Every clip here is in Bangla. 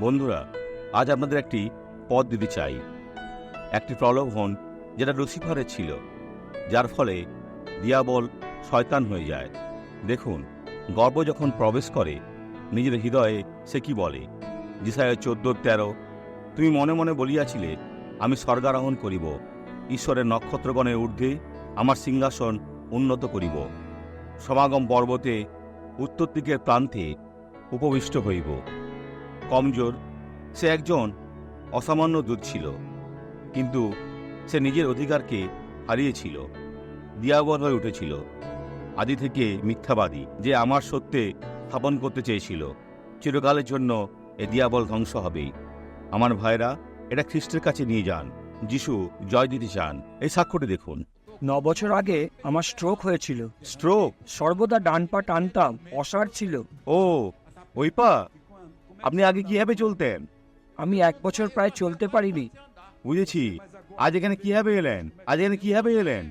বন্ধুরা, আজ আপনাদের একটি পথ দিতে চাই, একটি প্রলোভন যেটা লুসিফারের ছিল, যার ফলে দিয়াবল শয়তান হয়ে যায়। দেখুন, গর্ব যখন প্রবেশ করে নিজের হৃদয়ে, সে কি বলে? যেসায়া 14:13, তুমি মনে মনে বলিয়াছিলে, আমি স্বর্গারোহণ করিব, ঈশ্বরের নক্ষত্রগণের ঊর্ধ্বে আমার সিংহাসন উন্নত করিব, সমাগম পর্বতে উত্তর দিকের প্রান্তে উপবিষ্ট হইব। কমজোর, সে একজন অসামান্য দূত ছিল, কিন্তু সে নিজের অধিকারকে হারিয়েছিল। দিয়াবল হয়ে উঠেছিল, আদি থেকে মিথ্যাবাদী, যে আমার সত্যে স্থাপন করতে চেয়েছিল। চিরকালের জন্য এ দিয়াবল ধ্বংস হবেই। আমার ভাইরা, এটা খ্রিস্টের কাছে নিয়ে যান। যিশু জয় দিতে চান। এই সাক্ষ্যটি দেখুন। 9 বছর আগে আমার স্ট্রোক হয়েছিল। স্ট্রোক? সর্বদা ডান পা টানতাম, অসাড় ছিল। ও, ওই পা? আপনি আগে কিভাবে চলতেন? আমি 1 বছর প্রায় চলতে পারিনি। বুঝেছি। আজ এখানে কিভাবে এলেন?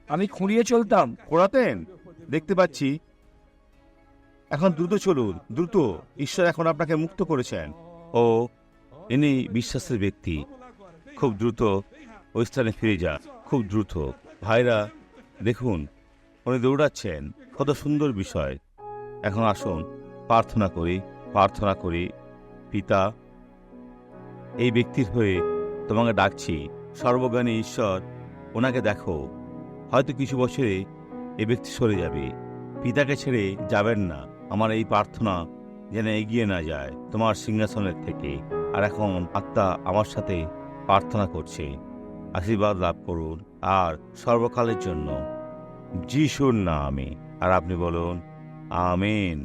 আমি খুঁড়িয়ে চলতাম। কোড়াতেন? দেখতে পাচ্ছি। এখন দ্রুত চলুন, দ্রুত। ঈশ্বর এখন আপনাকে মুক্ত করেছেন। ও, ইনি বিশ্বাসের ব্যক্তি। খুব দ্রুত ওই স্থানে ফিরে যান, খুব দ্রুত। ভাইরা, দেখুন, উনি দৌড়াচ্ছেন। কত সুন্দর বিষয়। এখন আসুন প্রার্থনা করি। পিতা, এই ব্যক্তির হয়ে তোমাকে ডাকছি। সর্বজ্ঞানী ঈশ্বর, ওনাকে দেখো। হয়তো কিছু বছরে এই ব্যক্তি সরে যাবে। পিতাকে ছেড়ে যাবেন না। আমার এই প্রার্থনা যেন এগিয়ে না যায় তোমার সিংহাসনের থেকে। আর এখন আত্মা আমার সাথে প্রার্থনা করছে। আশীর্বাদ লাভ করুন, আর সর্বকালের জন্য যিশুর নামে। আর আপনি বলুন, আমেন।